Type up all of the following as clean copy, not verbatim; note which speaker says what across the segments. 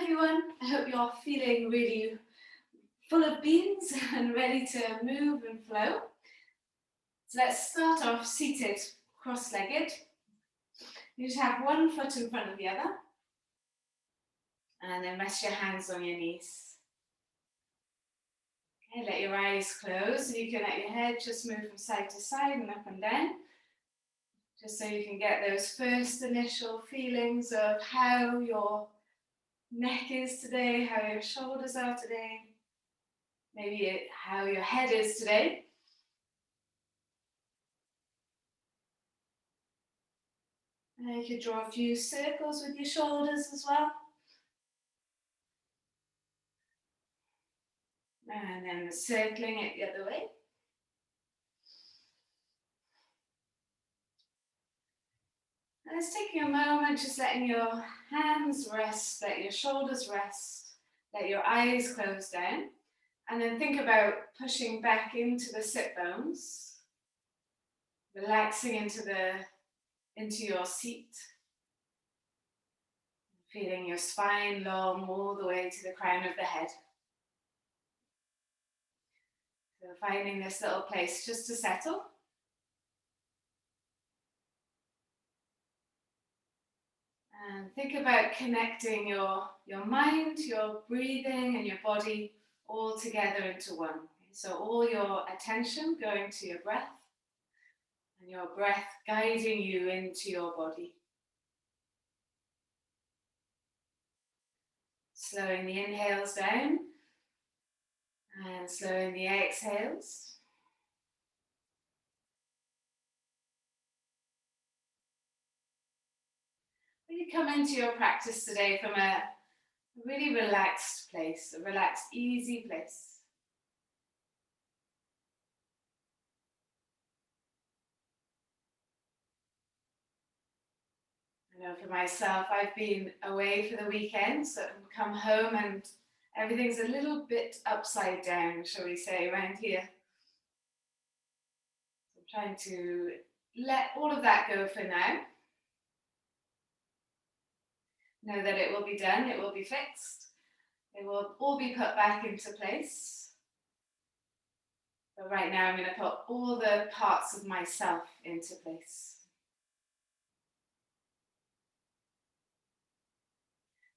Speaker 1: everyone. I hope you're feeling really full of beans and ready to move and flow. So let's start off seated, cross-legged. You just have one foot in front of the other. And then rest your hands on your knees. Okay, let your eyes close. You can let your head just move from side to side and up and down. Just so you can get those first initial feelings of how your neck is today, how your shoulders are today, maybe how your head is today. And you could draw a few circles with your shoulders as well. And then circling it the other way. And it's taking a moment, just letting your hands rest, let your shoulders rest, let your eyes close down. And then think about pushing back into the sit bones, relaxing into your seat, feeling your spine long all the way to the crown of the head. So finding this little place just to settle. And think about connecting your mind, your breathing and your body all together into one. So all your attention going to your breath and your breath guiding you into your body. Slowing the inhales down and slowing the exhales. Really come into your practice today from a really relaxed place, a relaxed, easy place. I know for myself, I've been away for the weekend, so I've come home and everything's a little bit upside down, shall we say, around here. So I'm trying to let all of that go for now. Know that it will be done, it will be fixed, it will all be put back into place. But right now I'm going to put all the parts of myself into place.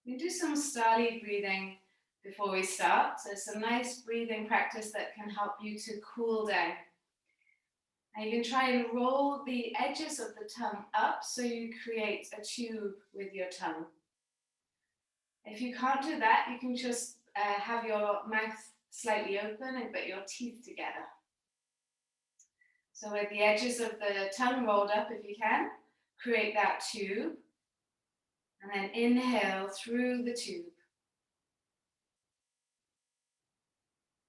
Speaker 1: We do some Stali breathing before we start. So it's a nice breathing practice that can help you to cool down. And you can try and roll the edges of the tongue up so you create a tube with your tongue. If you can't do that, you can just have your mouth slightly open and put your teeth together. So with the edges of the tongue rolled up, if you can, create that tube. And then inhale through the tube.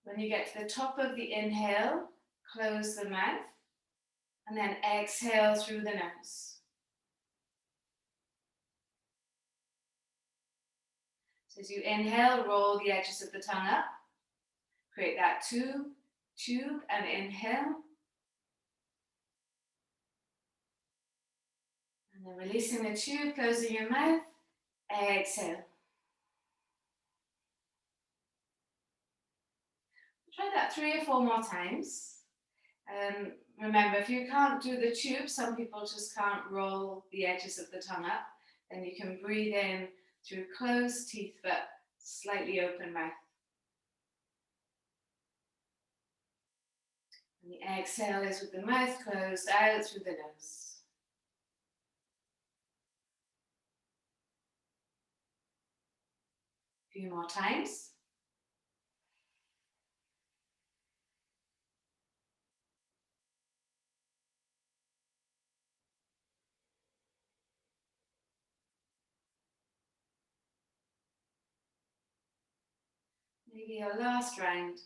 Speaker 1: When you get to the top of the inhale, close the mouth. And then exhale through the nose. So as you inhale, roll the edges of the tongue up. Create that tube and inhale. And then releasing the tube, closing your mouth, exhale. Try that 3 or 4 more times. Remember, if you can't do the tube, some people just can't roll the edges of the tongue up, then you can breathe in through closed teeth but slightly open mouth. And the exhale is with the mouth closed out through the nose. A few more times. Maybe your last round.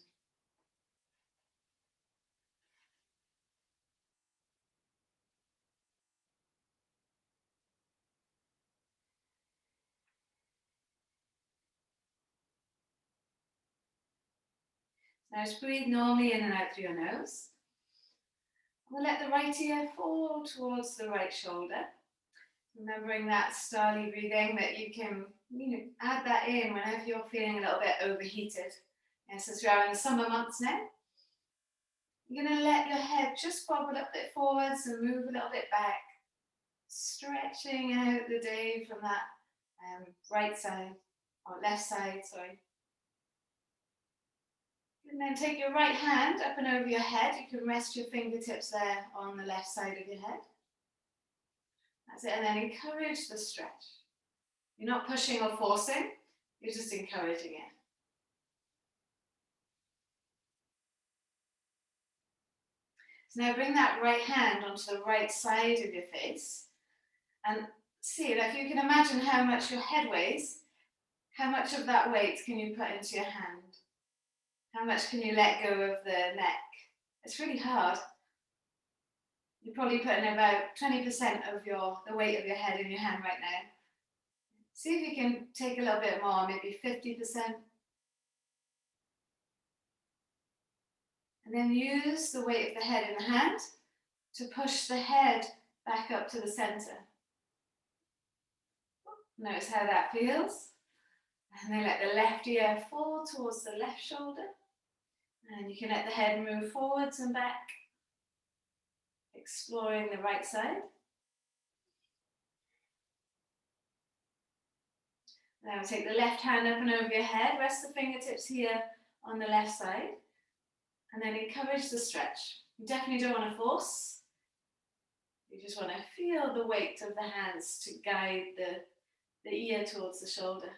Speaker 1: Now just breathe normally in and out through your nose. We'll let the right ear fall towards the right shoulder. Remembering that starly breathing, that you can add that in whenever you're feeling a little bit overheated. Yes, as we are in the summer months now, you're going to let your head just bob a little bit forwards and move a little bit back, stretching out the day from that right side, or left side, sorry. And then take your right hand up and over your head. You can rest your fingertips there on the left side of your head. That's it, and then encourage the stretch. You're not pushing or forcing, you're just encouraging it. So now bring that right hand onto the right side of your face and see that if you can imagine how much your head weighs, how much of that weight can you put into your hand? How much can you let go of the neck? It's really hard. You're probably putting about 20% of the weight of your head in your hand right now. See if you can take a little bit more, maybe 50%. And then use the weight of the head in the hand to push the head back up to the center. Notice how that feels. And then let the left ear fall towards the left shoulder. And you can let the head move forwards and back, exploring the right side. Now take the left hand up and over your head, rest the fingertips here on the left side, and then encourage the stretch. You definitely don't want to force. You just want to feel the weight of the hands to guide the ear towards the shoulder.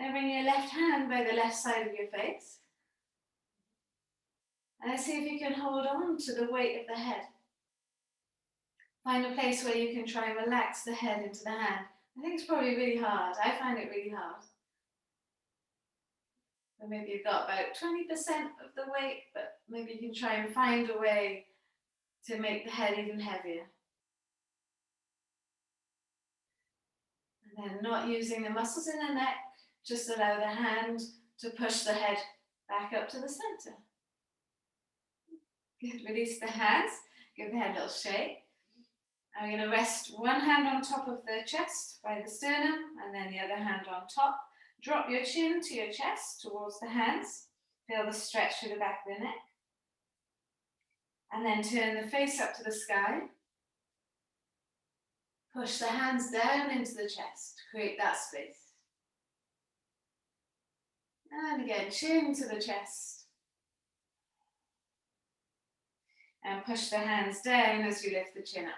Speaker 1: And bring your left hand by the left side of your face. And see if you can hold on to the weight of the head. Find a place where you can try and relax the head into the hand. I think it's probably really hard. I find it really hard. So maybe you've got about 20% of the weight, but maybe you can try and find a way to make the head even heavier. And then not using the muscles in the neck, just allow the hand to push the head back up to the center. Good. Release the hands, give the head a little shake. I'm going to rest one hand on top of the chest by the sternum and then the other hand on top. Drop your chin to your chest towards the hands. Feel the stretch through the back of the neck. And then turn the face up to the sky. Push the hands down into the chest. Create that space. And again, chin to the chest. And push the hands down as you lift the chin up.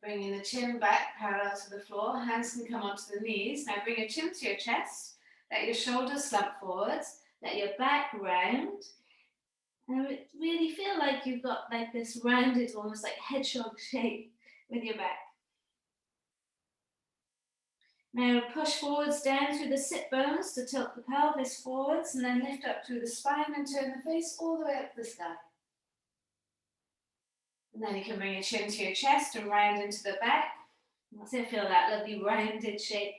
Speaker 1: Bringing the chin back parallel to the floor. Hands can come onto the knees. Now bring your chin to your chest. Let your shoulders slump forwards. Let your back round. And really feel like you've got like this rounded, almost like hedgehog shape with your back. Now push forwards down through the sit bones to tilt the pelvis forwards and then lift up through the spine and turn the face all the way up to the sky. And then you can bring your chin to your chest and round into the back. That's it, feel that lovely rounded shape.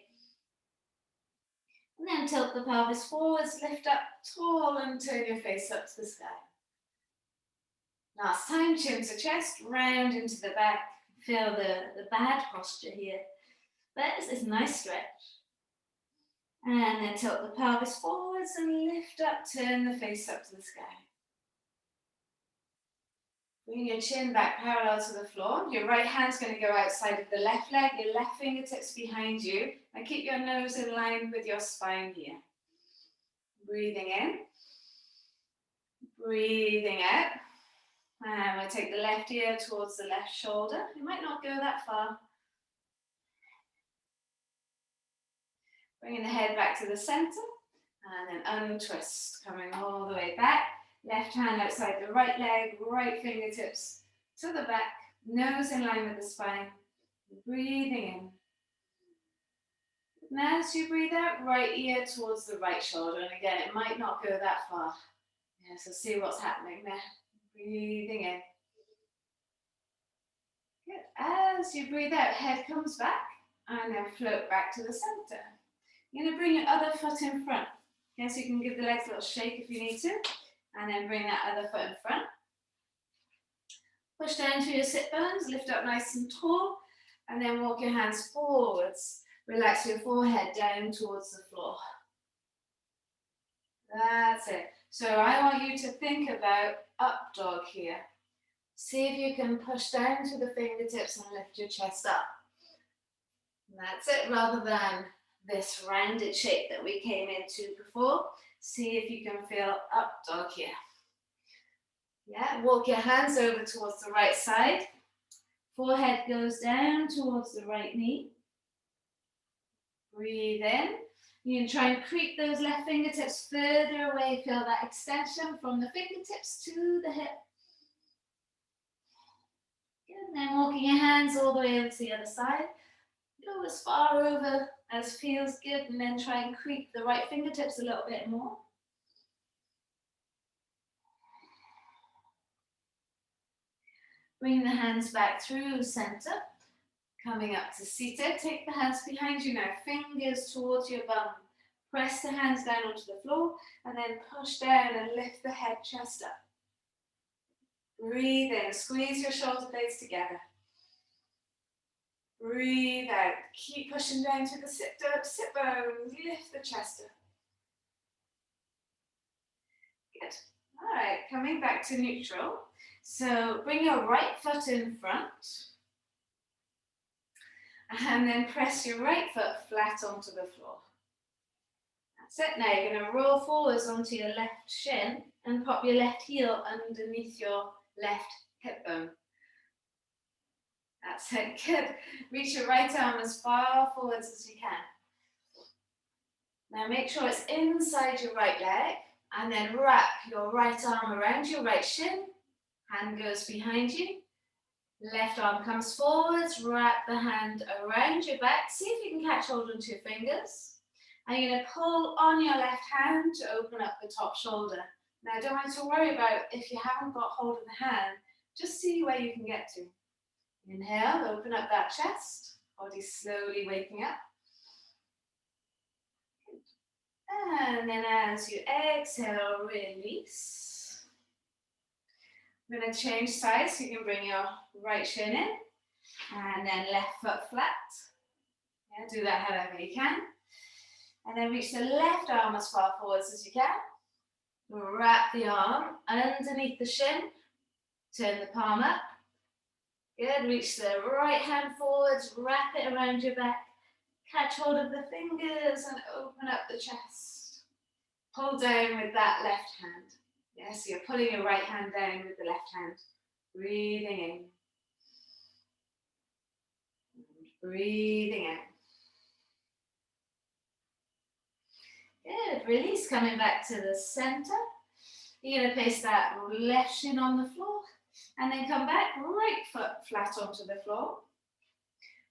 Speaker 1: And then tilt the pelvis forwards, lift up tall and turn your face up to the sky. Last time, chin to chest, round into the back. Feel the bad posture here. There's this nice stretch. And then tilt the pelvis forwards and lift up, turn the face up to the sky. Bring your chin back parallel to the floor. Your right hand's going to go outside of the left leg, your left fingertips behind you. And keep your nose in line with your spine here. Breathing in. Breathing out. And we'll take the left ear towards the left shoulder. You might not go that far. Bringing the head back to the center. And then untwist, coming all the way back. Left hand outside the right leg, right fingertips to the back, nose in line with the spine. Breathing in. Now as you breathe out, right ear towards the right shoulder. And again, it might not go that far. Yeah, so see what's happening there. Breathing in. Good. As you breathe out, head comes back and then float back to the center. You're going to bring your other foot in front. Okay, so you can give the legs a little shake if you need to. And then bring that other foot in front. Push down to your sit bones, lift up nice and tall, and then walk your hands forwards. Relax your forehead down towards the floor. That's it. So I want you to think about up dog here. See if you can push down to the fingertips and lift your chest up. And that's it, rather than this rounded shape that we came into before. See if you can feel up dog here. Yeah, walk your hands over towards the right side. Forehead goes down towards the right knee. Breathe in. You can try and creep those left fingertips further away. Feel that extension from the fingertips to the hip. Good. And then walking your hands all the way over to the other side. Go as far over as feels good, and then try and creep the right fingertips a little bit more. Bring the hands back through center. Coming up to seated. Take the hands behind you now. Fingers towards your bum. Press the hands down onto the floor and then push down and lift the head, chest up. Breathe in. Squeeze your shoulder blades together. Breathe out. Keep pushing down to the sit bones. Lift the chest up. Good. All right, coming back to neutral. So bring your right foot in front. And then press your right foot flat onto the floor. That's it. Now you're going to roll forwards onto your left shin and pop your left heel underneath your left hip bone. That's it. Good. Reach your right arm as far forwards as you can. Now make sure it's inside your right leg, and then wrap your right arm around your right shin. Hand goes behind you. Left arm comes forwards, wrap the hand around your back. See if you can catch hold onto your fingers. And you're going to pull on your left hand to open up the top shoulder. Now don't have to worry about if you haven't got hold of the hand, just see where you can get to. Inhale, open up that chest, body slowly waking up. And then as you exhale, release. We're going to change sides, so you can bring your right shin in, and then left foot flat. Yeah, do that however you can. And then reach the left arm as far forwards as you can. Wrap the arm underneath the shin, turn the palm up. Good, reach the right hand forwards, wrap it around your back, catch hold of the fingers and open up the chest. Pull down with that left hand. Yes, you're pulling your right hand down with the left hand. Breathing in. And breathing out. Good, release, coming back to the center. You're going to place that left shin on the floor and then come back, right foot flat onto the floor.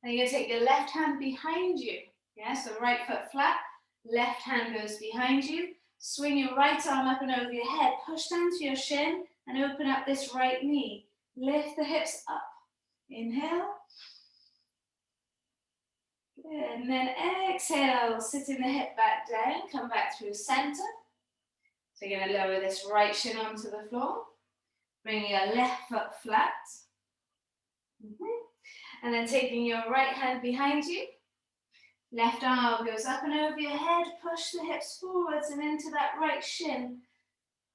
Speaker 1: Then you're going to take your left hand behind you. Yeah, so right foot flat, left hand goes behind you. Swing your right arm up and over your head. Push down to your shin and open up this right knee. Lift the hips up. Inhale. Good. And then exhale, sitting the hip back down. Come back through center. So you're going to lower this right shin onto the floor. Bring your left foot flat. And then taking your right hand behind you. Left arm goes up and over your head. Push the hips forwards and into that right shin.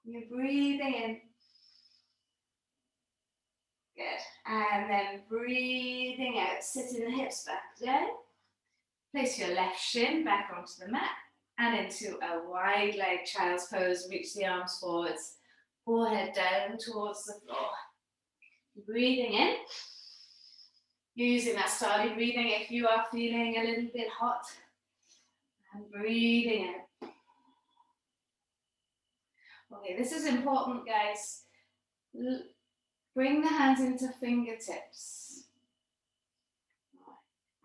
Speaker 1: You're breathing in. Good. And then breathing out. Sitting the hips back down. Place your left shin back onto the mat and into a wide leg child's pose. Reach the arms forwards. Forehead down towards the floor. Breathing in. You're using that starting breathing if you are feeling a little bit hot. And breathing out. Okay, this is important, guys. Bring the hands into fingertips.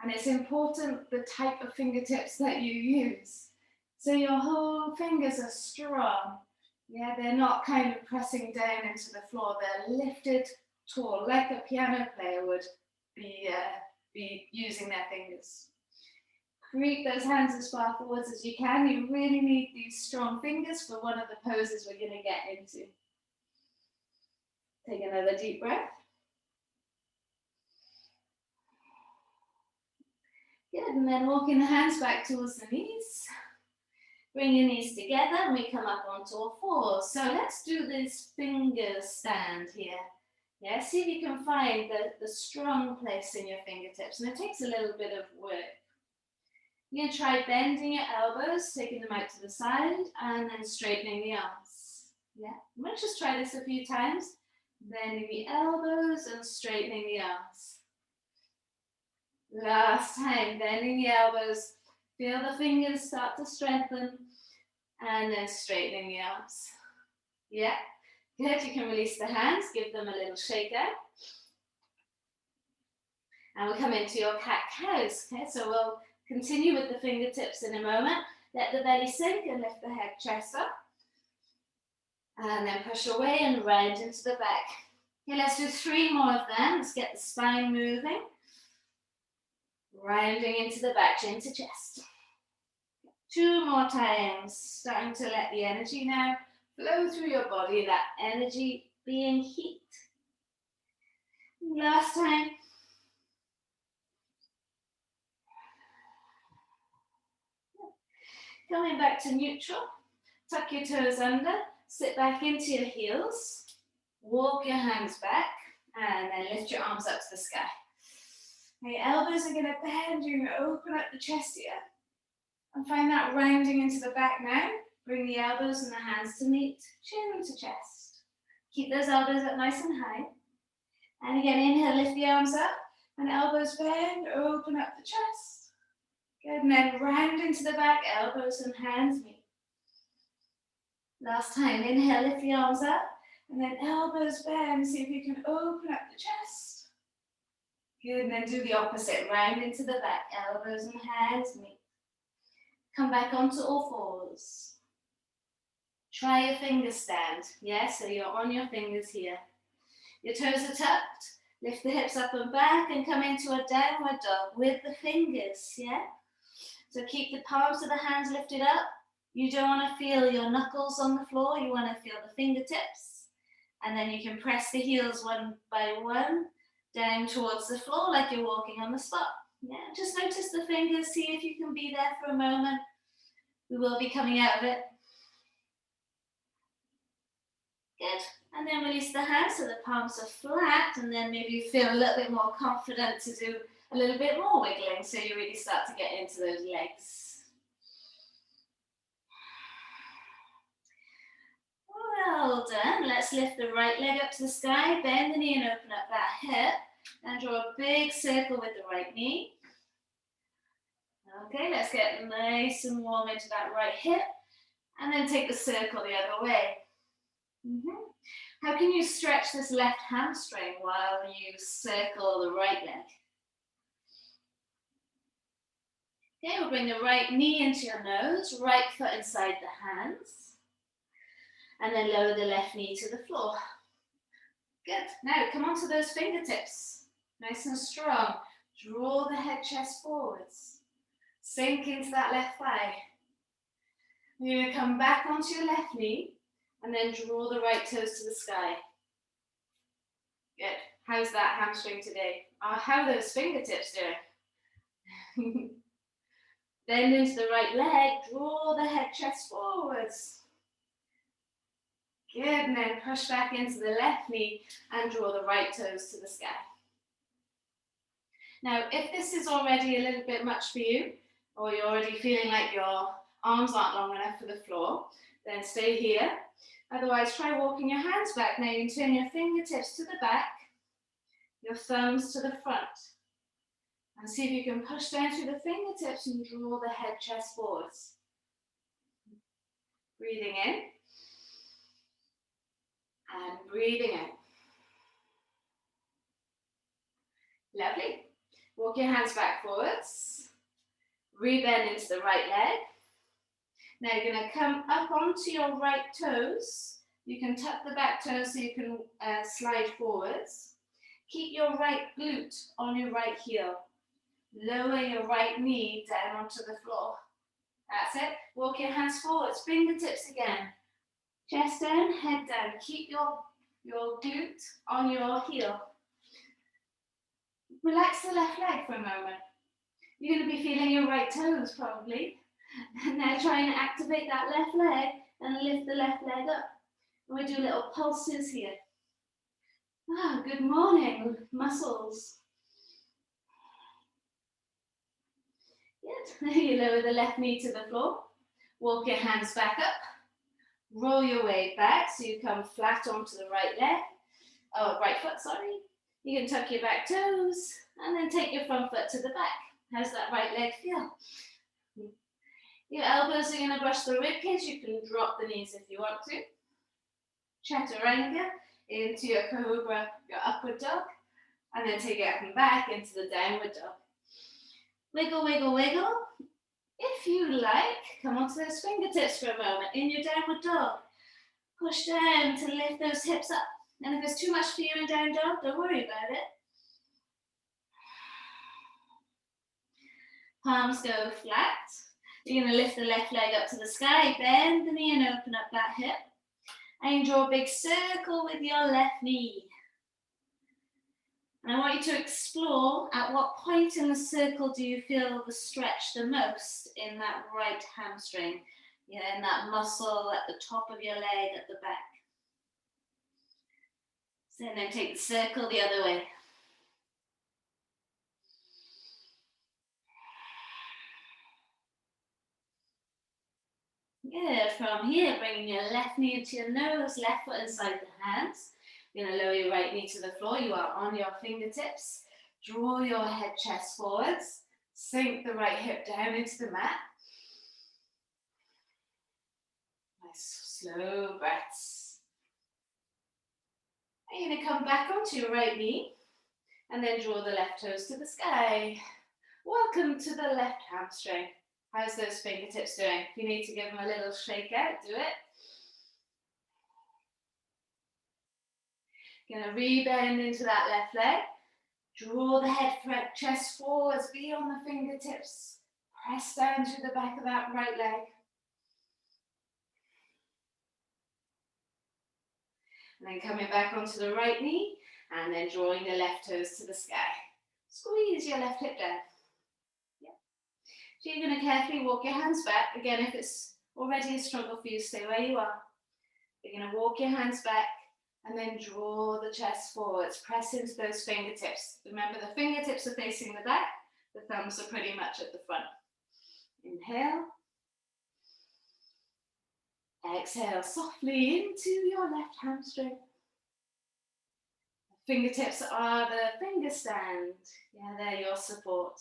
Speaker 1: And it's important the type of fingertips that you use. So your whole fingers are strong. Yeah, they're not kind of pressing down into the floor. They're lifted tall, like a piano player would be using their fingers. Creep those hands as far forwards as you can. You really need these strong fingers for one of the poses we're going to get into. Take another deep breath. Good, and then walking the hands back towards the knees. Bring your knees together and we come up onto all fours. So let's do this finger stand here. Yeah, see if you can find the strong place in your fingertips. And it takes a little bit of work. You're going to try bending your elbows, taking them out to the side, and then straightening the arms. Yeah, let's just try this a few times. Bending the elbows and straightening the arms. Last time, bending the elbows. Feel the fingers start to strengthen, and then straightening the arms. Yeah, good. You can release the hands, give them a little shake out. And we'll come into your cat-cows. Okay, so we'll continue with the fingertips in a moment. Let the belly sink and lift the head, chest up. And then push away and round into the back. Okay, let's do 3 more of them. Let's get the spine moving. Rounding into the back, chin to chest. 2 more times. Starting to let the energy now flow through your body, that energy being heat. Last time. Coming back to neutral. Tuck your toes under. Sit back into your heels. Walk your hands back. And then lift your arms up to the sky. Your elbows are going to bend. You're going to open up the chest here. And find that rounding into the back now. Bring the elbows and the hands to meet, chin to chest. Keep those elbows up nice and high. And again, inhale, lift the arms up. And elbows bend, open up the chest. Good, and then round into the back, elbows and hands meet. Last time, inhale, lift the arms up. And then elbows bend, see if you can open up the chest. Good, and then do the opposite, round into the back, elbows and hands meet. Come back onto all fours. Try a finger stand. Yeah, so you're on your fingers here. Your toes are tucked. Lift the hips up and back and come into a downward dog with the fingers. Yeah. So keep the palms of the hands lifted up. You don't want to feel your knuckles on the floor. You want to feel the fingertips. And then you can press the heels one by one down towards the floor like you're walking on the spot. Yeah, just notice the fingers, see if you can be there for a moment. We will be coming out of it. Good. And then release the hands so the palms are flat, and then maybe you feel a little bit more confident to do a little bit more wiggling, so you really start to get into those legs. Well done. Let's lift the right leg up to the sky, bend the knee and open up that hip, and draw a big circle with the right knee. Okay, let's get nice and warm into that right hip, and then take the circle the other way. How can you stretch this left hamstring while you circle the right leg? Okay, we'll bring the right knee into your nose, right foot inside the hands, and then lower the left knee to the floor. Good. Now come onto those fingertips, nice and strong. Draw the head, chest forwards. Sink into that left thigh. You're going to come back onto your left knee and then draw the right toes to the sky. Good. How's that hamstring today? How are those fingertips doing? Bend into the right leg, draw the head, chest forwards. Good, and then push back into the left knee and draw the right toes to the sky. Now, if this is already a little bit much for you, or you're already feeling like your arms aren't long enough for the floor, then stay here. Otherwise, try walking your hands back. Now you can turn your fingertips to the back, your thumbs to the front. And see if you can push down through the fingertips and draw the head, chest forwards. Breathing in. And breathing out. Lovely. Walk your hands back forwards. Rebend into the right leg. Now you're going to come up onto your right toes. You can tuck the back toes so you can slide forwards. Keep your right glute on your right heel. lower your right knee down onto the floor. That's it. Walk your hands forwards, fingertips again. Chest down, head down. Keep your glute on your heel. Relax the left leg for a moment. You're going to be feeling your right toes probably. And now try and activate that left leg and lift the left leg up. And we do little pulses here. Ah, good morning, muscles. Good. You lower the left knee to the floor. Walk your hands back up. Roll your weight back so you come flat onto the right leg. Oh, right foot, sorry. You can tuck your back toes and then take your front foot to the back. How's that right leg feel? Your elbows are going to brush the rib cage. You can drop the knees if you want to. Chaturanga into your cobra, your upward dog, and then take it up and back into the downward dog. Wiggle, wiggle, wiggle. If you like, come onto those fingertips for a moment in your downward dog. Push down to lift those hips up. And if there's too much for you in down dog, don't worry about it. Palms go flat. You're going to lift the left leg up to the sky, bend the knee and open up that hip. And draw a big circle with your left knee. And I want you to explore at what point in the circle do you feel the stretch the most in that right hamstring, in that muscle at the top of your leg at the back. So then take the circle the other way. Good. From here, bringing your left knee into your nose, left foot inside the hands. You're going to lower your right knee to the floor. You are on your fingertips. Draw your head, chest forwards. Sink the right hip down into the mat. Nice, slow breaths. And you're going to come back onto your right knee and then draw the left toes to the sky. Welcome to the left hamstring. How's those fingertips doing? If you need to give them a little shake out, do it. Going to rebend into that left leg. Draw the head, chest forwards, be on the fingertips. Press down to the back of that right leg. And then coming back onto the right knee and then drawing the left toes to the sky. Squeeze your left hip down. So you're going to carefully walk your hands back. Again, if it's already a struggle for you, stay where you are. You're going to walk your hands back and then draw the chest forwards. Press into those fingertips. Remember, the fingertips are facing the back. The thumbs are pretty much at the front. Inhale. Exhale softly into your left hamstring. The fingertips are the finger stand. Yeah, they're your support.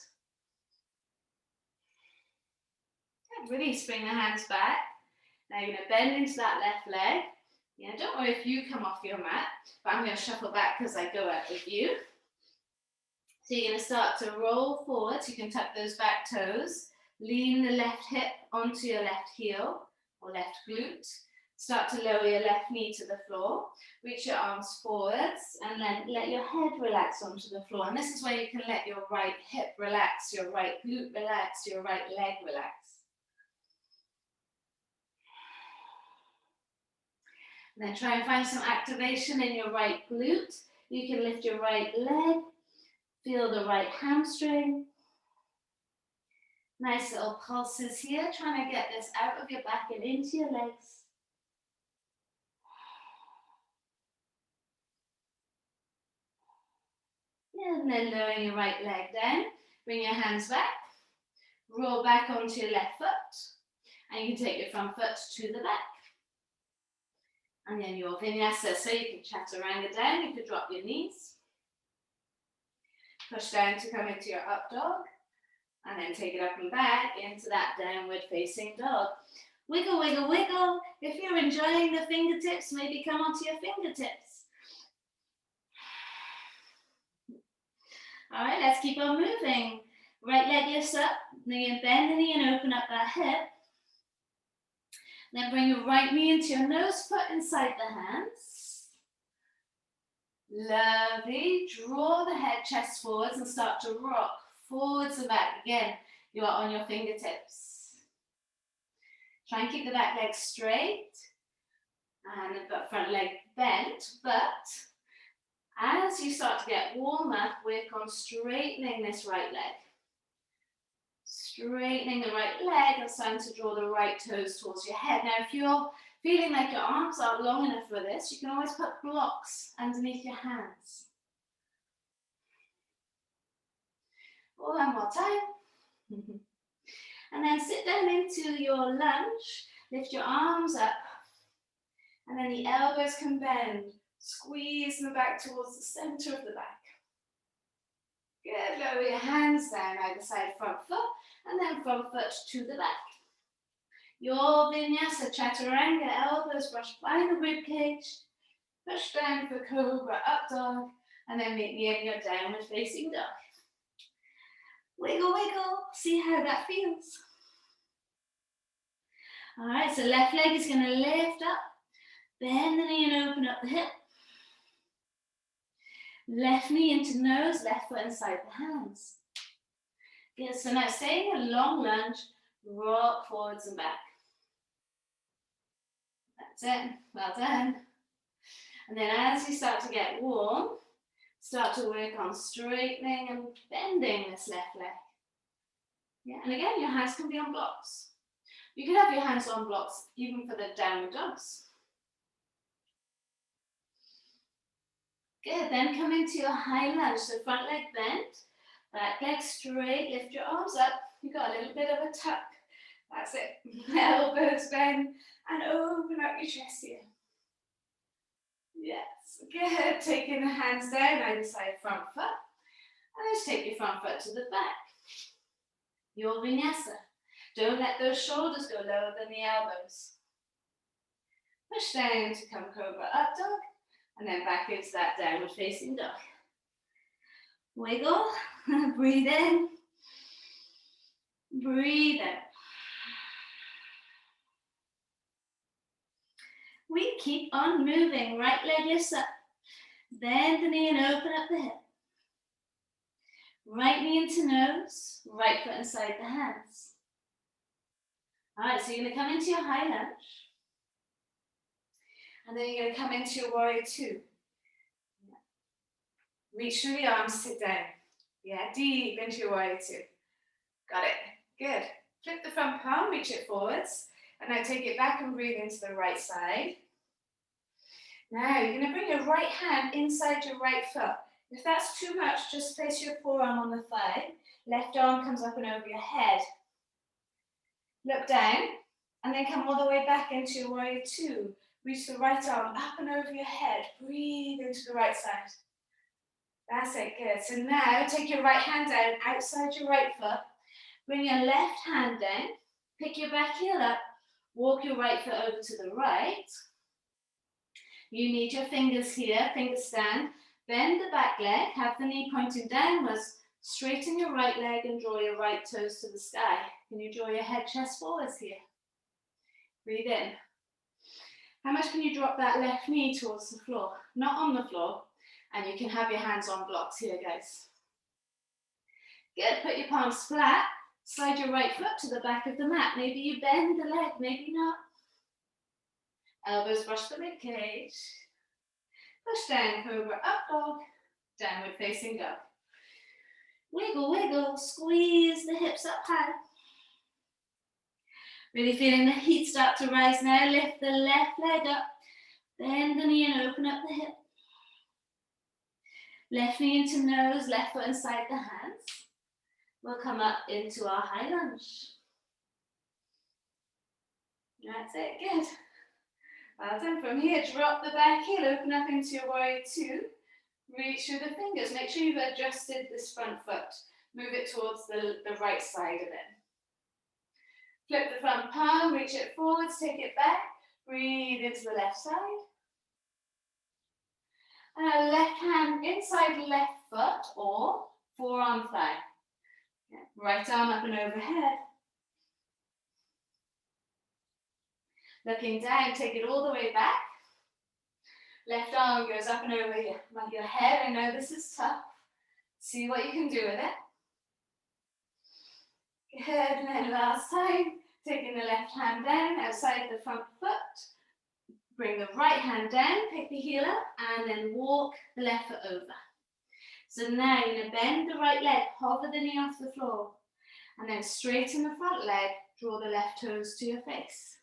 Speaker 1: Release, bring the hands back. Now you're going to bend into that left leg. Yeah, don't worry if you come off your mat, but I'm going to shuffle back because I go out with you. So you're going to start to roll forward. You can tuck those back toes. Lean the left hip onto your left heel or left glute. Start to lower your left knee to the floor. Reach your arms forwards and then let your head relax onto the floor. And this is where you can let your right hip relax, your right glute relax, your right leg relax. And then try and find some activation in your right glute. You can lift your right leg, feel the right hamstring. Nice little pulses here, trying to get this out of your back and into your legs. And then lowering your right leg down, bring your hands back, roll back onto your left foot, and you can take your front foot to the back. And then your vinyasa, so you can chaturanga down, you could drop your knees. Push down to come into your up dog, and then take it up and back into that downward facing dog. Wiggle, wiggle, wiggle. If you're enjoying the fingertips, maybe come onto your fingertips. All right, let's keep on moving. Right leg lifts up, then bend the knee and open up that hip. Then bring your right knee into your nose, foot inside the hands. Lovely. Draw the head, chest forwards and start to rock forwards and back. Again, you are on your fingertips. Try and keep the back leg straight and the front leg bent, but as you start to get warmer, work on straightening this right leg. Straightening the right leg and starting to draw the right toes towards your head. Now, if you're feeling like your arms aren't long enough for this, you can always put blocks underneath your hands. One more time. And then sit down into your lunge. Lift your arms up. And then the elbows can bend. Squeeze them back towards the center of the back. Good. Lower your hands down either side, front foot, and then front foot to the back. Your vinyasa chaturanga, elbows brush by the rib cage. Push down for cobra, up dog, and then meet me in your downward facing dog. Wiggle, wiggle, see how that feels. All right, so left leg is going to lift up, bend the knee and open up the hip. Left knee into nose, left foot inside the hands. Good, so now stay in a long lunge, rock forwards and back. That's it, well done. And then as you start to get warm, start to work on straightening and bending this left leg. Yeah, and again, your hands can be on blocks. You can have your hands on blocks even for the downward dogs. Good, then come into your high lunge. So front leg bent, back leg straight, lift your arms up. You've got a little bit of a tuck. That's it. Elbows bend and open up your chest here. Yes, good. Taking the hands down, either side front foot. And just take your front foot to the back. Your vinyasa. Don't let those shoulders go lower than the elbows. Push down to come cobra, up dog. And then back into that downward facing dog. Wiggle, breathe in, breathe out. We keep on moving. Right leg lifts up. Bend the knee and open up the hip. Right knee into nose, right foot inside the hands. All right, so you're going to come into your high lunge. And then you're going to come into your warrior two. Reach through the arms, sit down. Yeah, deep into your warrior two. Got it. Good. Flip the front palm, reach it forwards. And now take it back and breathe into the right side. Now you're going to bring your right hand inside your right foot. If that's too much, just place your forearm on the thigh. Left arm comes up and over your head. Look down, and then come all the way back into your warrior two. Reach the right arm up and over your head. Breathe into the right side. That's it, good. So now take your right hand down outside your right foot. Bring your left hand down. Pick your back heel up. Walk your right foot over to the right. You need your fingers here, finger stand. Bend the back leg, have the knee pointing downwards. Straighten your right leg and draw your right toes to the sky. Can you draw your head, chest forwards here? Breathe in. How much can you drop that left knee towards the floor? Not on the floor. And you can have your hands on blocks here, guys. Good, put your palms flat. Slide your right foot to the back of the mat. Maybe you bend the leg, maybe not. Elbows brush the rib cage. Push down, cobra, up dog. Downward facing dog. Wiggle, wiggle, squeeze the hips up high. Really feeling the heat start to rise now. Lift the left leg up. Bend the knee and open up the hip. Left knee into nose, left foot inside the hands. We'll come up into our high lunge. That's it, good. Well done. From here, drop the back heel, open up into your warrior two. Reach through the fingers. Make sure you've adjusted this front foot. Move it towards the right side of it. Flip the front palm, reach it forwards, take it back. Breathe into the left side. And left hand inside left foot or forearm thigh. Yeah. Right arm up and overhead. Looking down, take it all the way back. Left arm goes up and over your head. I know this is tough. See what you can do with it. Good, and then last time, taking the left hand down outside the front foot. Bring the right hand down, pick the heel up, and then walk the left foot over. So now you're going to bend the right leg, hover the knee off the floor, and then straighten the front leg, draw the left toes to your face.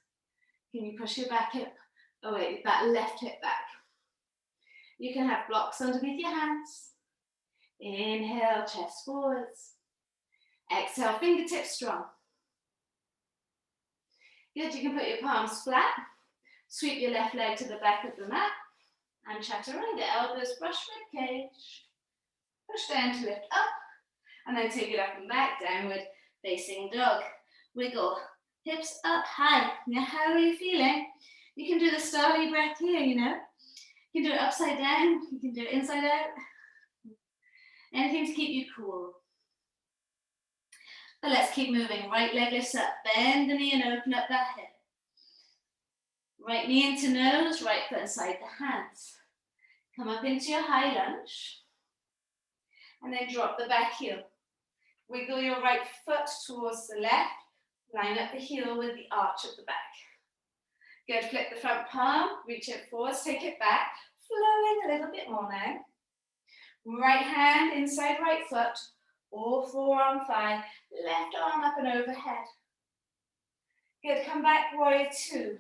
Speaker 1: Can you push your back hip away, that left hip back? You can have blocks underneath your hands. Inhale, chest forwards. Exhale, fingertips strong. Good, you can put your palms flat. Sweep your left leg to the back of the mat and chaturanga. Elbows brush rib cage. Push down to lift up and then take it up and back, downward facing dog. Wiggle, hips up high. Now how are you feeling? You can do the starry breath here, you know. You can do it upside down, you can do it inside out. Anything to keep you cool. But let's keep moving. Right leg lifts up, bend the knee and open up that hip. Right knee into nose, right foot inside the hands. Come up into your high lunge. And then drop the back heel. Wiggle your right foot towards the left. Line up the heel with the arch of the back. Good, flip the front palm, reach it forwards, take it back. Flowing a little bit more now. Right hand inside right foot, or forearm thigh, left arm up and overhead. Good, come back, warrior two.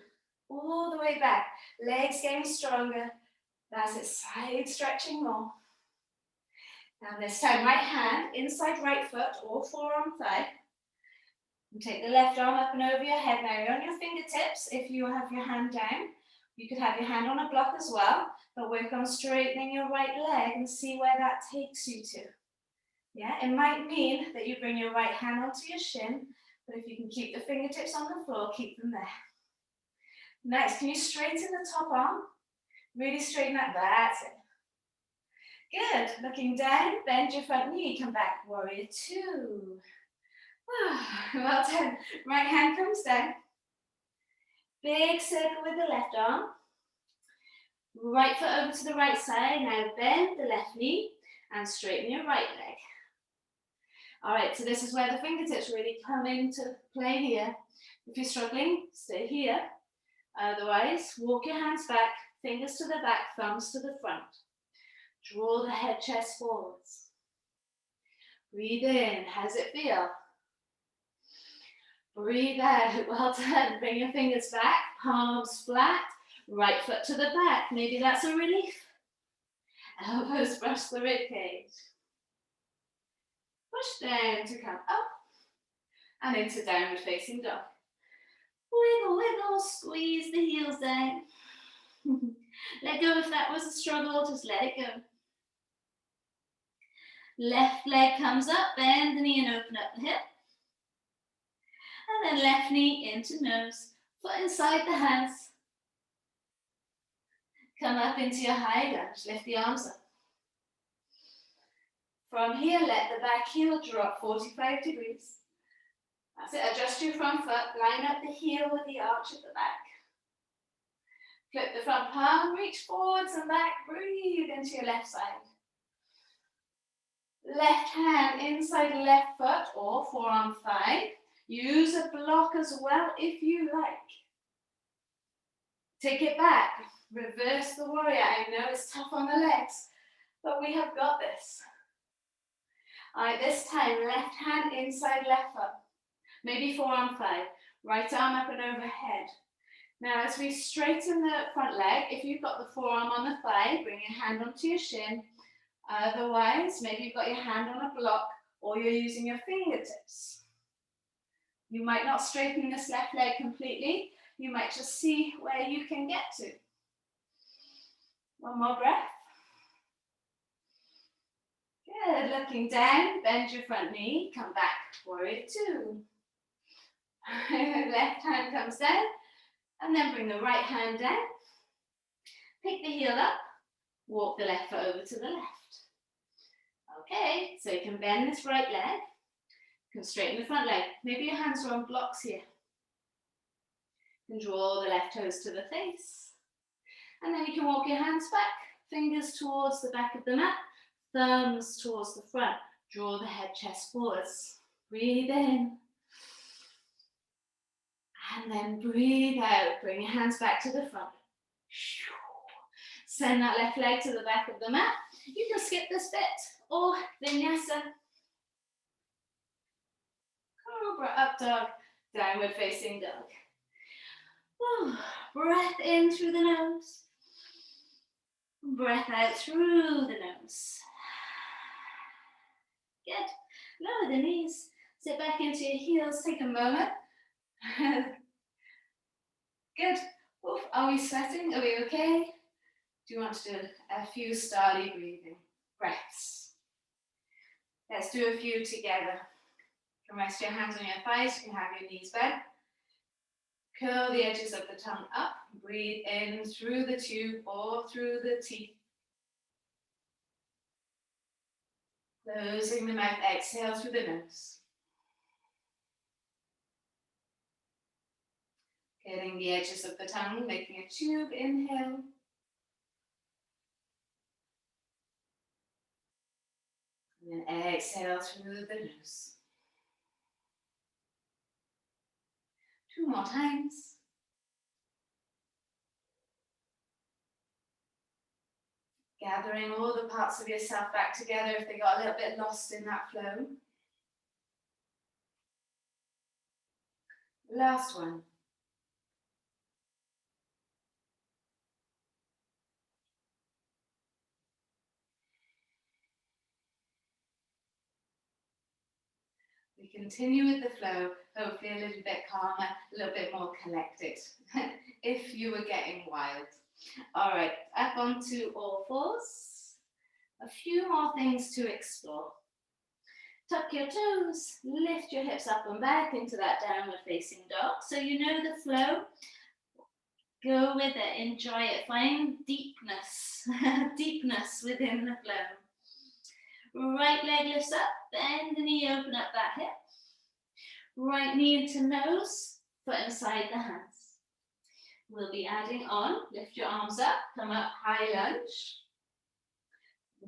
Speaker 1: All the way back, legs getting stronger. That's it, side stretching more. Now this time, right hand inside right foot or forearm thigh. And take the left arm up and over your head. Now you're on your fingertips if you have your hand down. You could have your hand on a block as well, but work on straightening your right leg and see where that takes you to. Yeah, it might mean that you bring your right hand onto your shin, but if you can keep the fingertips on the floor, keep them there. Next, can you straighten the top arm? Really straighten that, that's it. Good, looking down, bend your front knee, come back, warrior two. Well done. Right hand comes down. Big circle with the left arm. Right foot over to the right side. Now bend the left knee and straighten your right leg. All right, so this is where the fingertips really come into play here. If you're struggling, stay here. Otherwise, walk your hands back, fingers to the back, thumbs to the front. Draw the head, chest forwards. Breathe in. How does it feel? Breathe out. Well done. Bring your fingers back, palms flat, right foot to the back. Maybe that's a relief. Elbows brush the rib cage. Push down to come up and into downward facing dog. Wiggle, wiggle, squeeze the heels down. Let go if that was a struggle, just let it go. Left leg comes up, bend the knee and open up the hip. And then left knee into nose, foot inside the hands. Come up into your high lunge, lift the arms up. From here, let the back heel drop 45 degrees. That's it, adjust your front foot, line up the heel with the arch at the back. Flip the front palm, reach forwards and back, breathe into your left side. Left hand inside left foot or forearm thigh. Use a block as well if you like. Take it back, reverse the warrior. I know it's tough on the legs, but we have got this. All right, this time, left hand inside left foot. Maybe forearm thigh, right arm up and overhead. Now, as we straighten the front leg, if you've got the forearm on the thigh, bring your hand onto your shin. Otherwise, maybe you've got your hand on a block or you're using your fingertips. You might not straighten this left leg completely. You might just see where you can get to. One more breath. Good, looking down, bend your front knee, come back, warrior two. Left hand comes down, and then bring the right hand down. Pick the heel up, walk the left foot over to the left. Okay, so you can bend this right leg, you can straighten the front leg. Maybe your hands are on blocks here. You can draw the left toes to the face. And then you can walk your hands back, fingers towards the back of the mat, thumbs towards the front. Draw the head, chest forwards. Breathe in. And then breathe out. Bring your hands back to the front. Send that left leg to the back of the mat. You can skip this bit or vinyasa. Cobra, up dog, downward facing dog. Breath in through the nose. Breath out through the nose. Good. Lower the knees. Sit back into your heels. Take a moment. Good. Oof. Are we sweating? Are we okay? Do you want to do a few starly breathing breaths? Let's do a few together. You can rest your hands on your thighs. You can have your knees bent. Curl the edges of the tongue up. Breathe in through the tube or through the teeth. Closing the mouth, exhale through the nose. Getting the edges of the tongue, making a tube, inhale. And then exhale through the nose. 2 more times. Gathering all the parts of yourself back together if they got a little bit lost in that flow. Last one. We continue with the flow, hopefully a little bit calmer, a little bit more collected, if you were getting wild. All right, up onto all fours. A few more things to explore. Tuck your toes, lift your hips up and back into that downward facing dog. So you know the flow. Go with it, enjoy it, find deepness, deepness within the flow. Right leg lifts up, bend the knee, open up that hip. Right knee into nose, foot inside the hands. We'll be adding on, lift your arms up, come up, high lunge.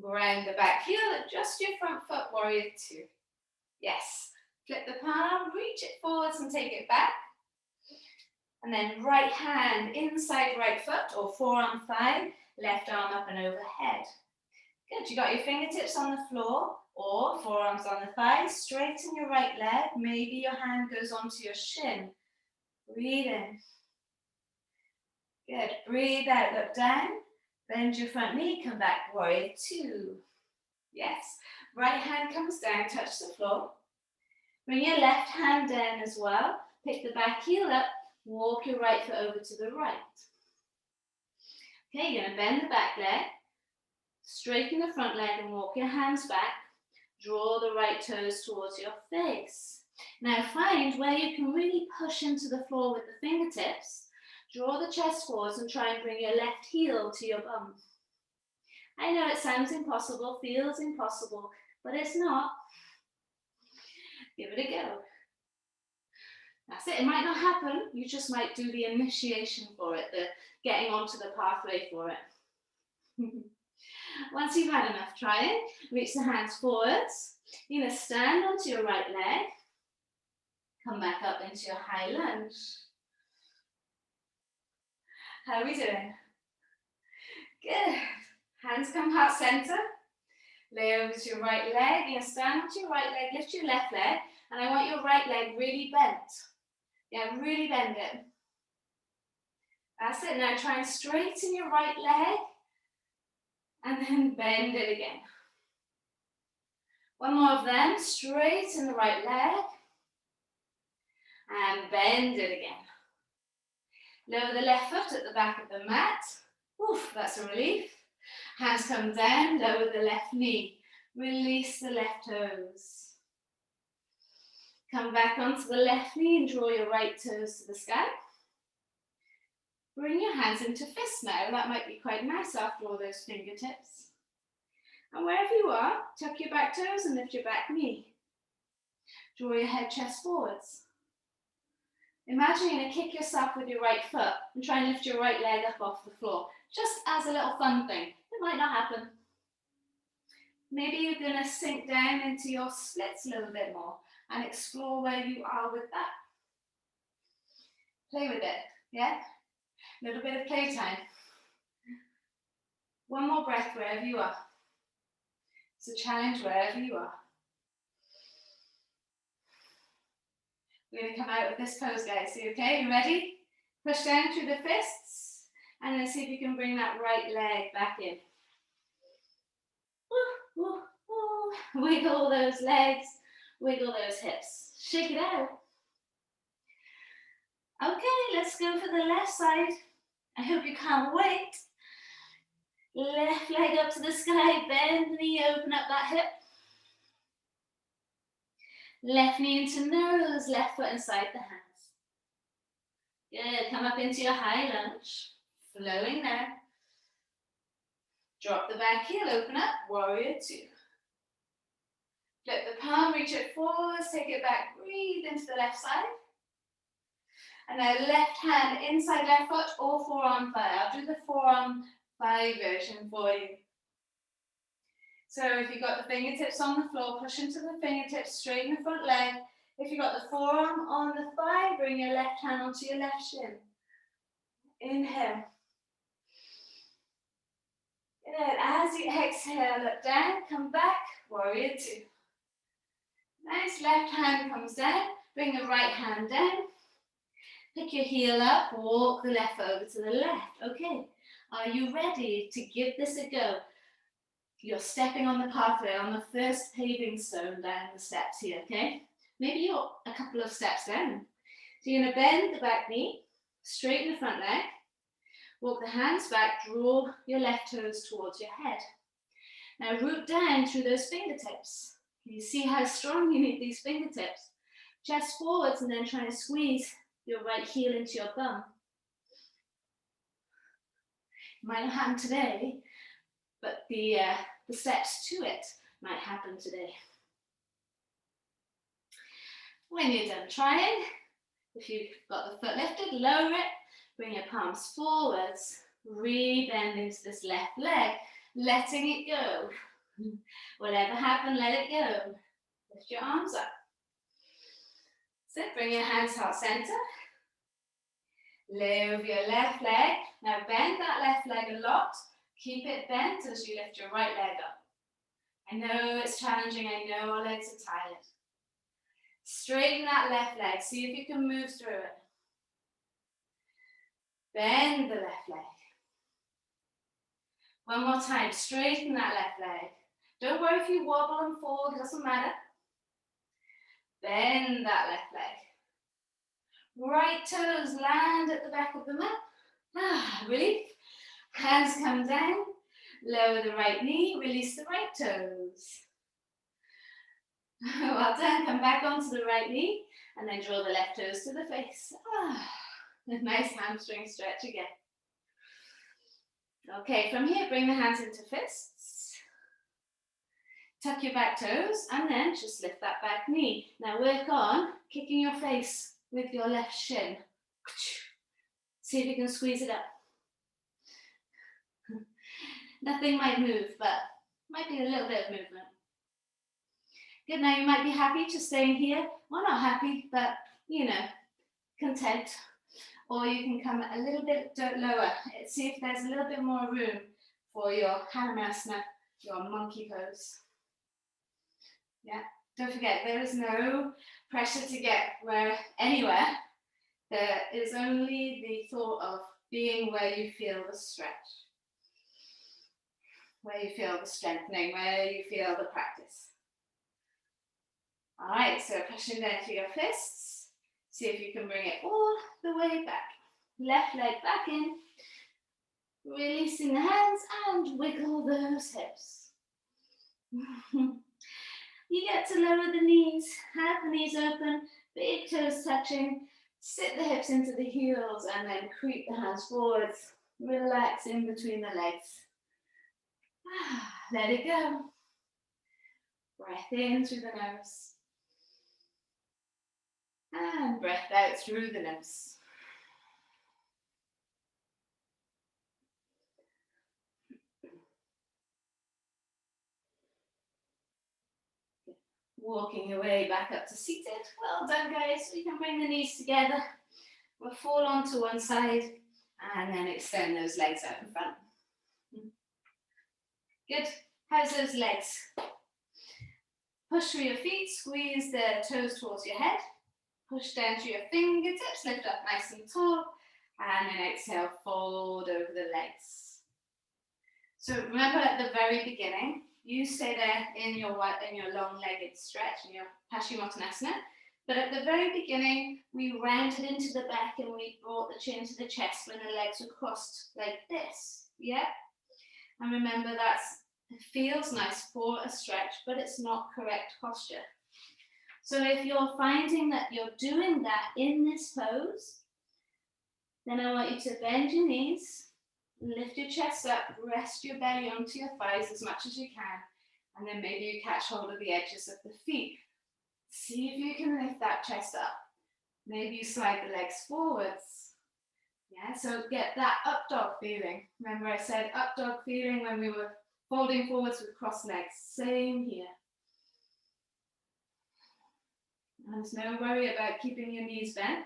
Speaker 1: Ground the back heel, adjust your front foot, warrior 2. Yes, flip the palm, reach it forwards and take it back. And then right hand inside right foot or forearm thigh, left arm up and overhead. Good, you got your fingertips on the floor or forearms on the thighs. Straighten your right leg, maybe your hand goes onto your shin. Breathe in. Good, breathe out, look down. Bend your front knee, come back, warrior 2. Yes, right hand comes down, touch the floor. Bring your left hand down as well. Pick the back heel up, walk your right foot over to the right. Okay, you're going to bend the back leg, straighten the front leg and walk your hands back. Draw the right toes towards your face. Now find where you can really push into the floor with the fingertips. Draw the chest forwards and try and bring your left heel to your bum. I know it sounds impossible, feels impossible, but it's not. Give it a go. That's it. It might not happen. You just might do the initiation for it, the getting onto the pathway for it. Once you've had enough trying, reach the hands forwards. You're going to stand onto your right leg. Come back up into your high lunge. How are we doing? Good. Hands come heart center. Lay over to your right leg. You're going to stand onto your right leg, lift your left leg, and I want your right leg really bent. Yeah, really bend it. That's it. Now try and straighten your right leg and then bend it again. One more of them. Straighten the right leg and bend it again. Lower the left foot at the back of the mat. Oof, that's a relief. Hands come down, lower the left knee. Release the left toes. Come back onto the left knee and draw your right toes to the sky. Bring your hands into fists now. That might be quite nice after all those fingertips. And wherever you are, tuck your back toes and lift your back knee. Draw your head, chest forwards. Imagine you're going to kick yourself with your right foot and try and lift your right leg up off the floor, just as a little fun thing. It might not happen. Maybe you're going to sink down into your splits a little bit more and explore where you are with that. Play with it, yeah? A little bit of playtime. One more breath wherever you are. It's a challenge wherever you are. We're going to come out of this pose, guys. So, okay, you ready? Push down through the fists, and then see if you can bring that right leg back in. Woo, woo, woo. Wiggle those legs, wiggle those hips. Shake it out. Okay, let's go for the left side. I hope you can't wait. Left leg up to the sky, bend the knee, open up that hip. Left knee into nose, left foot inside the hands. Good, come up into your high lunge, flowing there. Drop the back heel, open up, warrior two. Flip the palm, reach it forwards, take it back, breathe into the left side. And now left hand inside left foot or forearm thigh. I'll do the forearm thigh version for you. So if you've got the fingertips on the floor, push into the fingertips, straighten the front leg. If you've got the forearm on the thigh, bring your left hand onto your left shin. Inhale. Good. As you exhale, look down, come back, warrior two. Nice, left hand comes down, bring the right hand down. Pick your heel up, walk the left over to the left. Okay, are you ready to give this a go? You're stepping on the pathway, on the first paving stone down the steps here, okay? Maybe you're a couple of steps down. So you're gonna bend the back knee, straighten the front leg, walk the hands back, draw your left toes towards your head. Now root down through those fingertips. Can you see how strong you need these fingertips? Chest forwards and then try to squeeze your right heel into your bum. Might not happen today, but the steps to it might happen today. When you're done trying, if you've got the foot lifted, lower it, bring your palms forwards, re-bend into this left leg, letting it go. Whatever happened, let it go. Lift your arms up. So bring your hands heart center. Lay over your left leg. Now bend that left leg a lot. Keep it bent as you lift your right leg up. I know it's challenging. I know our legs are tired. Straighten that left leg. See if you can move through it. Bend the left leg. One more time. Straighten that left leg. Don't worry if you wobble and fall. It doesn't matter. Bend that left leg. Right toes land at the back of the mat. Relief. Hands come down. Lower the right knee. Release the right toes. Well done. Come back onto the right knee. And then draw the left toes to the face. Nice hamstring stretch again. Okay, from here, bring the hands into fists. Tuck your back toes. And then just lift that back knee. Now work on kicking your face with your left shin. See if you can squeeze it up. Nothing might move, but might be a little bit of movement. Good, now you might be happy just staying here. Well, not happy, but, you know, content. Or you can come a little bit lower. See if there's a little bit more room for your Hanumasana, your monkey pose. Yeah. Don't forget, there is no pressure to get anywhere. There is only the thought of being where you feel the stretch, where you feel the strengthening, where you feel the practice. All right, so pushing down to your fists. See if you can bring it all the way back. Left leg back in. Releasing the hands and wiggle those hips. You get to lower the knees, have the knees open, big toes touching, sit the hips into the heels and then creep the hands forwards. Relax in between the legs. Let it go. Breath in through the nose. And breath out through the nose. Walking your way back up to seated. Well done, guys. You can bring the knees together. We'll fall onto one side and then extend those legs out in front. Good. How's those legs? Push through your feet, squeeze the toes towards your head. Push down through your fingertips, lift up nice and tall. And then exhale, fold over the legs. So remember at the very beginning, you stay there in your long-legged stretch, in your Paschimottanasana. But at the very beginning, we rounded into the back and we brought the chin to the chest when the legs were crossed like this. Yeah? And remember it feels nice for a stretch, but it's not correct posture. So if you're finding that you're doing that in this pose, then I want you to bend your knees, lift your chest up, rest your belly onto your thighs as much as you can, and then maybe you catch hold of the edges of the feet. See if you can lift that chest up. Maybe you slide the legs forwards. Yeah, so get that up dog feeling. Remember I said up dog feeling when we were folding forwards with crossed legs. Same here. And there's no worry about keeping your knees bent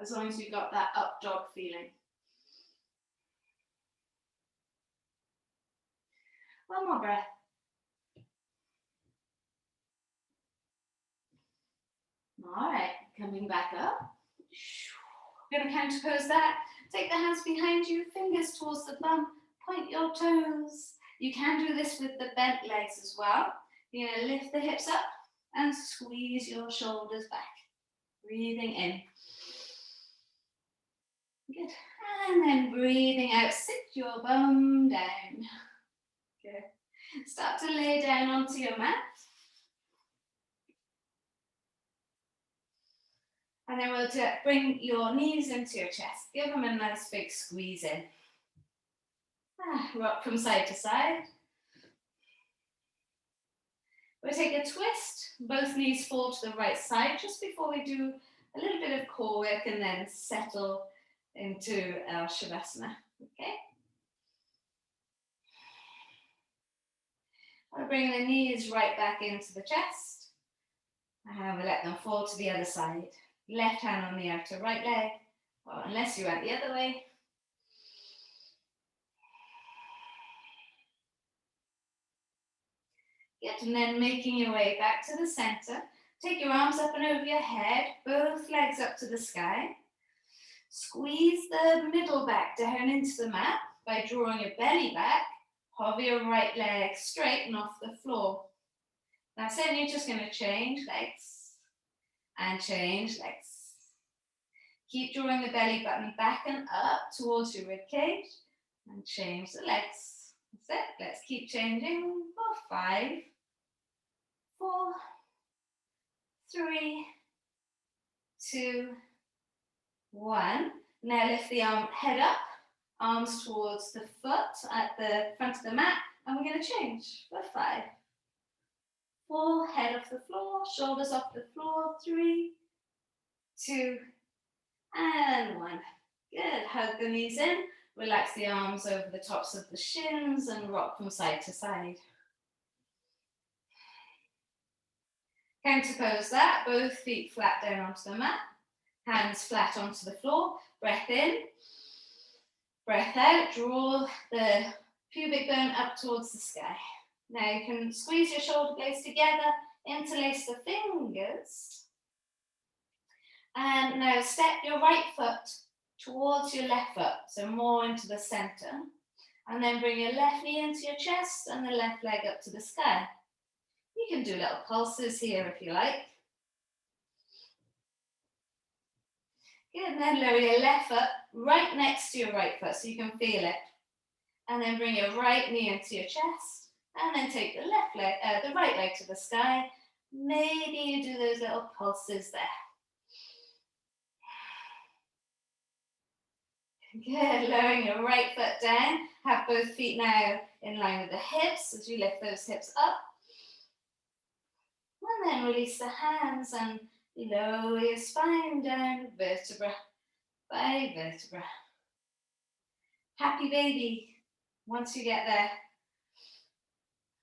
Speaker 1: as long as you've got that up dog feeling. One more breath. All right, coming back up. We're going to counterpose that. Take the hands behind you, fingers towards the bum, point your toes. You can do this with the bent legs as well. You're going to lift the hips up and squeeze your shoulders back. Breathing in. Good. And then breathing out, sit your bum down. Good. Start to lay down onto your mat. And then we'll bring your knees into your chest. Give them a nice big squeeze in. Rock from side to side. We'll take a twist. Both knees fall to the right side just before we do a little bit of core work and then settle into our Shavasana. Okay? We'll bring the knees right back into the chest. And we'll let them fall to the other side. Left hand on the outer right leg, or unless you went the other way. Good, and then making your way back to the center. Take your arms up and over your head, both legs up to the sky. Squeeze the middle back down into the mat by drawing your belly back. Hover your right leg straight and off the floor. That's it, you're just going to change legs. And change legs. Keep drawing the belly button back and up towards your rib cage and change the legs. That's it. Let's keep changing for 5, 4, 3, 2, 1. Now lift the head up, arms towards the foot at the front of the mat, and we're going to change for 5, 4, head off the floor, shoulders off the floor, 3, 2, and 1. Good, hug the knees in, relax the arms over the tops of the shins and rock from side to side. Counterpose that, both feet flat down onto the mat, hands flat onto the floor, breath in, breath out, draw the pubic bone up towards the sky. Now you can squeeze your shoulder blades together, interlace the fingers. And now step your right foot towards your left foot, so more into the center. And then bring your left knee into your chest and the left leg up to the sky. You can do little pulses here if you like. Good, and then lower your left foot right next to your right foot so you can feel it. And then bring your right knee into your chest. And then take the the right leg to the sky. Maybe you do those little pulses there. Good, lowering your right foot down. Have both feet now in line with the hips as you lift those hips up. And then release the hands and lower your spine down vertebra by vertebra. Happy baby once you get there.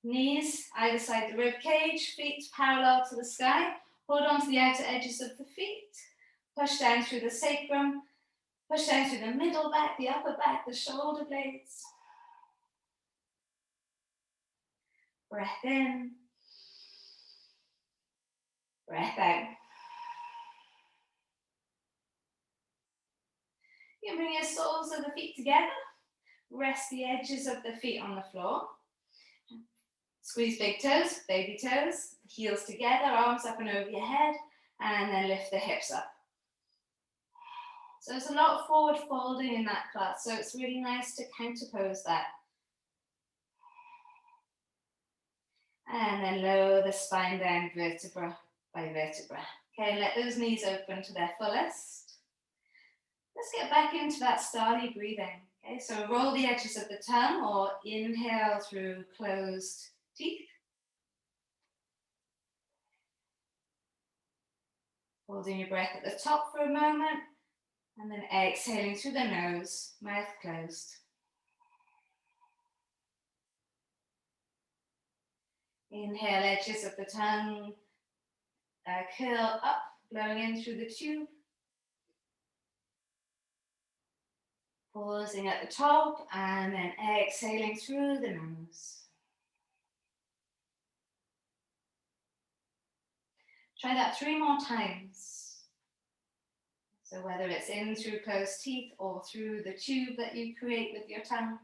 Speaker 1: Knees either side the rib cage, feet parallel to the sky. Hold on to the outer edges of the feet. Push down through the sacrum Push down through the middle back, the upper back, the shoulder blades. Breath in. Breath out. You can bring your soles of the feet together. Rest the edges of the feet on the floor. Squeeze big toes, baby toes, heels together, arms up and over your head, and then lift the hips up. So there's a lot of forward folding in that class, so it's really nice to counterpose that. And then lower the spine down vertebra by vertebra. Okay, let those knees open to their fullest. Let's get back into that starly breathing. Okay, so roll the edges of the tongue or inhale through closed teeth. Holding your breath at the top for a moment and then exhaling through the nose, mouth closed. Inhale, edges of the tongue curl up, blowing in through the tube. Pausing at the top and then exhaling through the nose. Try that 3 more times. So whether it's in through closed teeth or through the tube that you create with your tongue.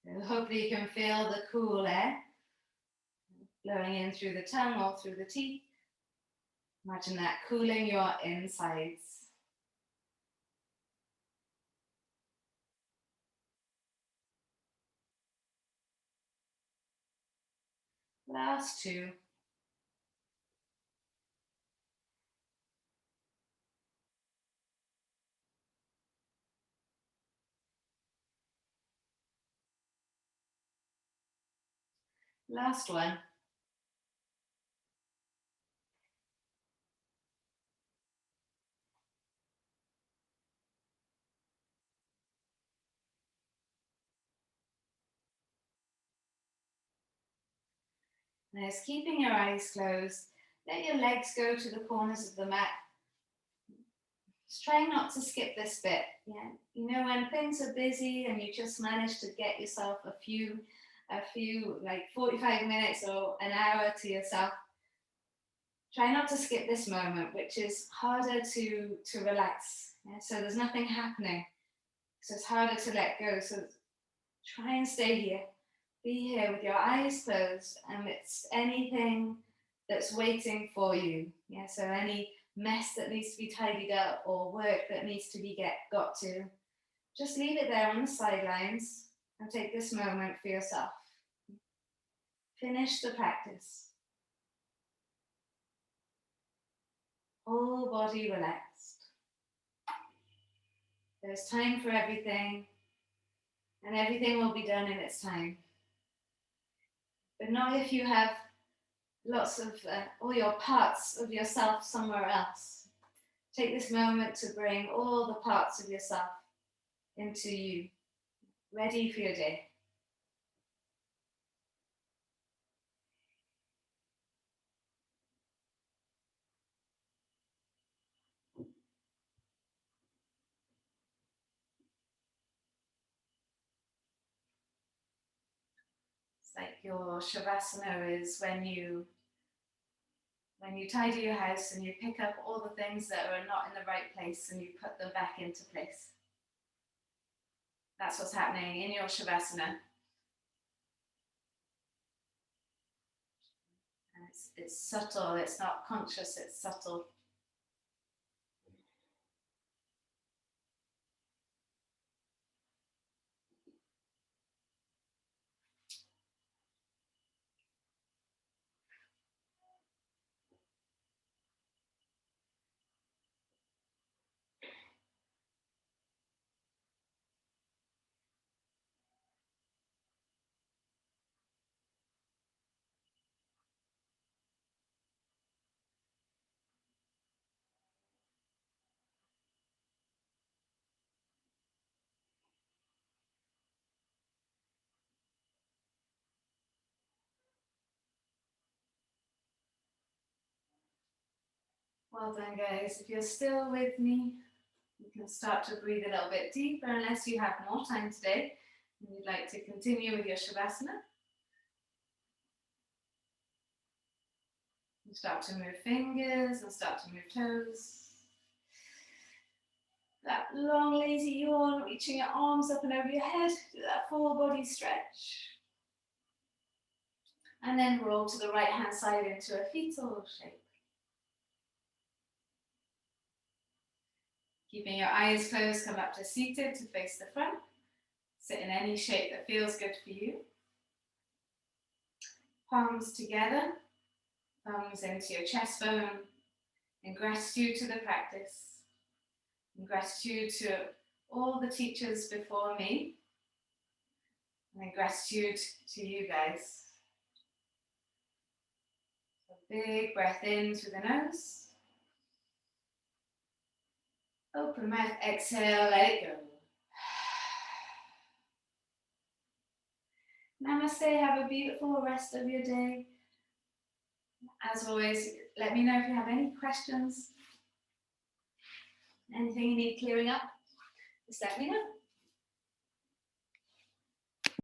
Speaker 1: So hopefully you can feel the cool air blowing in through the tongue or through the teeth. Imagine that cooling your insides. Last 2. Last 1. Now, keeping your eyes closed, let your legs go to the corners of the mat. Just try not to skip this bit. Yeah, you know, when things are busy and you just manage to get yourself a few like 45 minutes or an hour to yourself, try not to skip this moment, which is harder to relax. Yeah? So there's nothing happening. So it's harder to let go. So try and stay here. Be here with your eyes closed amidst anything that's waiting for you. Yeah, so any mess that needs to be tidied up or work that needs to be got to, just leave it there on the sidelines and take this moment for yourself. Finish the practice. Whole body relaxed. There's time for everything, and everything will be done in its time. But not if you have lots of all your parts of yourself somewhere else. Take this moment to bring all the parts of yourself into you, ready for your day. It's like your Shavasana is when you tidy your house and you pick up all the things that are not in the right place and you put them back into place. That's what's happening in your Shavasana. And it's subtle, it's not conscious, it's subtle. Well done, guys. If you're still with me, you can start to breathe a little bit deeper unless you have more time today and you'd like to continue with your Shavasana. You start to move fingers and start to move toes. That long lazy yawn, reaching your arms up and over your head, do that full body stretch. And then roll to the right hand side into a fetal shape. Keeping your eyes closed, come up to seated to face the front. Sit in any shape that feels good for you. Palms together, thumbs into your chest bone, in gratitude to the practice, in gratitude to all the teachers before me, and in gratitude to you guys. So big breath in through the nose. Open mouth, exhale, let it go. Namaste, have a beautiful rest of your day. As always, let me know if you have any questions, anything you need clearing up, just let me know.